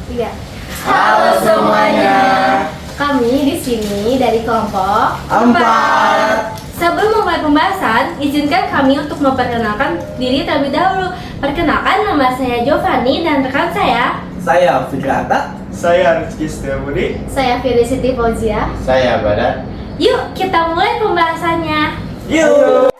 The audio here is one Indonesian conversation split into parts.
Iya. Halo semuanya. Kami di sini dari kelompok 4. Sebelum memulai pembahasan, izinkan kami untuk memperkenalkan diri terlebih dahulu. Perkenalkan, nama saya Giovanni dan rekan Saya Fikrata. Saya Rizky Setiabudi. saya Firly Siti Fauzia. Saya Badan. Yuk kita mulai pembahasannya. Yuk.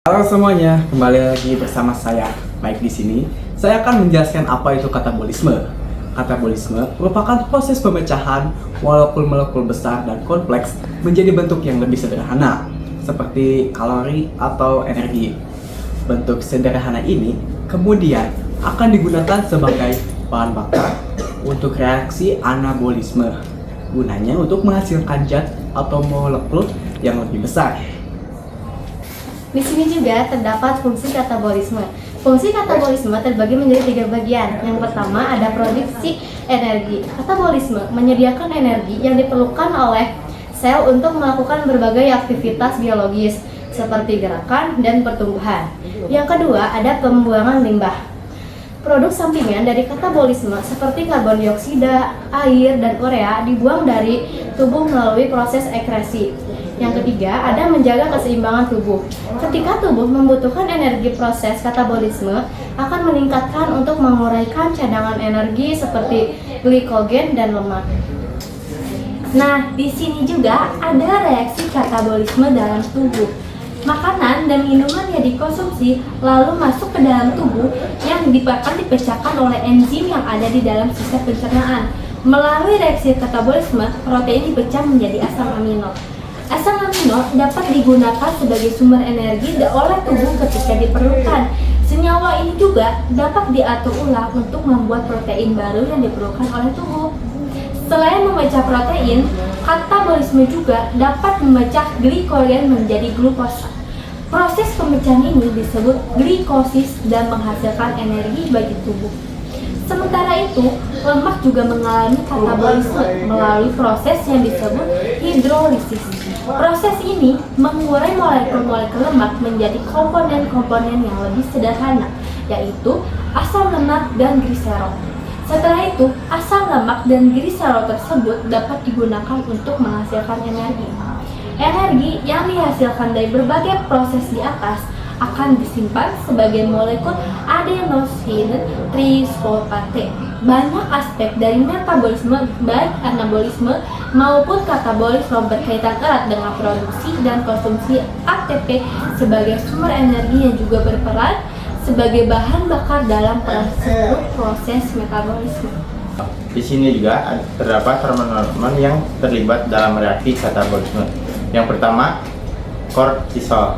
Halo semuanya, kembali lagi bersama saya. Baik di sini, saya akan menjelaskan apa itu katabolisme. Katabolisme merupakan proses pemecahan molekul-molekul besar dan kompleks menjadi bentuk yang lebih sederhana, seperti kalori atau energi. Bentuk sederhana ini kemudian akan digunakan sebagai bahan bakar untuk reaksi anabolisme. Gunanya untuk menghasilkan zat atau molekul yang lebih besar. Di sini juga terdapat fungsi katabolisme. Fungsi katabolisme terbagi menjadi 3 bagian. Yang pertama ada produksi energi. Katabolisme menyediakan energi yang diperlukan oleh sel untuk melakukan berbagai aktivitas biologis seperti gerakan dan pertumbuhan. Yang kedua ada pembuangan limbah. Produk sampingan dari katabolisme seperti karbon dioksida, air, dan urea dibuang dari tubuh melalui proses ekskresi. Yang ketiga, ada menjaga keseimbangan tubuh. Ketika tubuh membutuhkan energi, proses katabolisme akan meningkatkan untuk menguraikan cadangan energi seperti glikogen dan lemak. Nah, di sini juga ada reaksi katabolisme dalam tubuh. Makanan dan minuman yang dikonsumsi lalu masuk ke dalam tubuh yang akan dipecahkan oleh enzim yang ada di dalam sistem pencernaan. Melalui reaksi katabolisme, protein dipecah menjadi asam amino. Asam amino dapat digunakan sebagai sumber energi oleh tubuh ketika diperlukan. Senyawa ini juga dapat diatur ulang untuk membuat protein baru yang diperlukan oleh tubuh. Selain memecah protein, katabolisme juga dapat memecah glikogen menjadi glukosa. Proses pemecahan ini disebut glikosis dan menghasilkan energi bagi tubuh. Sementara itu, lemak juga mengalami katabolisme melalui proses yang disebut hidrolisis. Proses ini mengurai molekul-molekul lemak menjadi komponen-komponen yang lebih sederhana, yaitu asam lemak dan gliserol. Setelah itu, asam lemak dan gliserol tersebut dapat digunakan untuk menghasilkan energi. Energi yang dihasilkan dari berbagai proses di atas akan disimpan sebagai molekul adenosine trifosfate. Banyak aspek dari metabolisme, baik anabolisme maupun katabolisme, berkaitan erat dengan produksi dan konsumsi ATP sebagai sumber energi yang juga berperan sebagai bahan bakar dalam proses metabolisme. Di sini juga terdapat hormon-hormon yang terlibat dalam reaksi katabolisme. Yang pertama, kortisol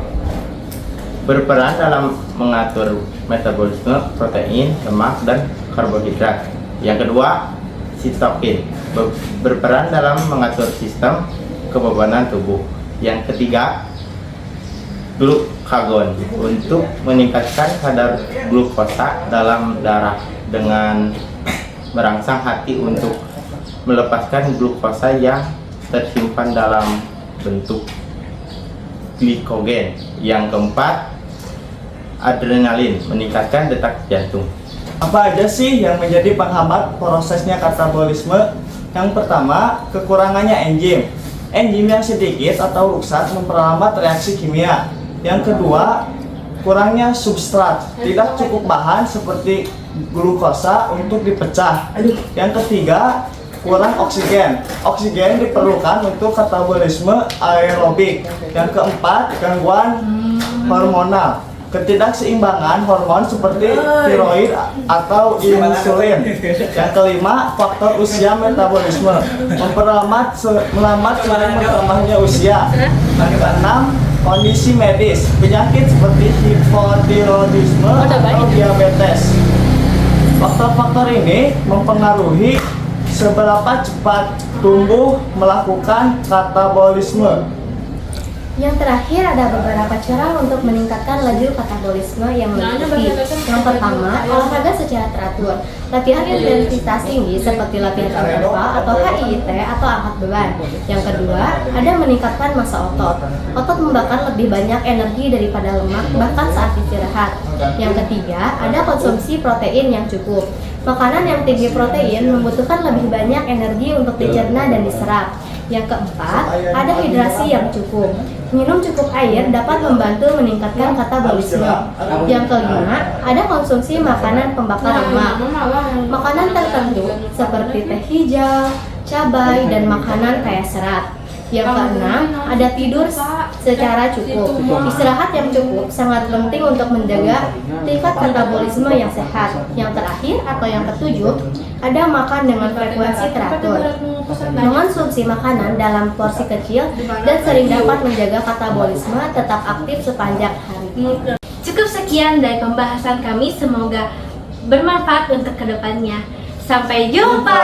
berperan dalam mengatur metabolisme protein, lemak, dan karbohidrat. Yang kedua, sitokin berperan dalam mengatur sistem kekebalan tubuh. Yang ketiga, glukagon untuk meningkatkan kadar glukosa dalam darah dengan merangsang hati untuk melepaskan glukosa yang tersimpan dalam bentuk glikogen. Yang keempat, adrenalin meningkatkan detak jantung. Apa aja sih yang menjadi penghambat prosesnya katabolisme? Yang pertama, kekurangannya enzim. Enzim yang sedikit atau rusak memperlambat reaksi kimia. Yang kedua, kurangnya substrat. Tidak cukup bahan seperti glukosa untuk dipecah. Yang ketiga, kurang oksigen. Oksigen diperlukan untuk katabolisme aerobik. Yang keempat, gangguan hormonal. Ketidakseimbangan hormon seperti tiroid atau insulin. Yang kelima, faktor usia metabolisme melambat sering bertambahnya usia. Yang keenam, kondisi medis, penyakit seperti hipotiroidisme atau diabetes. Faktor-faktor ini mempengaruhi seberapa cepat tubuh melakukan katabolisme. Yang terakhir ada beberapa cara untuk meningkatkan laju katabolisme yang meliputi. Yang pertama, olahraga secara teratur. Latihan intensitas tinggi seperti latihan interval atau HIIT atau angkat beban. Yang kedua, ada meningkatkan massa otot. Otot membakar lebih banyak energi daripada lemak bahkan saat istirahat. Yang ketiga, ada konsumsi protein yang cukup. Makanan yang tinggi protein membutuhkan lebih banyak energi untuk dicerna dan diserap. Yang keempat, ada hidrasi yang cukup. Minum cukup air dapat membantu meningkatkan katabolisme. Yang kelima, ada konsumsi makanan pembakar lemak. Makanan tertentu seperti teh hijau, cabai, dan makanan kaya serat. Yang keenam, ada tidur secara cukup. Istirahat yang cukup sangat penting untuk menjaga tingkat katabolisme yang sehat. Yang terakhir atau yang ketujuh, ada makan dengan frekuensi teratur. Mengonsumsi makanan dalam porsi kecil dan sering dapat menjaga katabolisme tetap aktif sepanjang hari. Cukup sekian dari pembahasan kami, semoga bermanfaat untuk kedepannya. Sampai jumpa.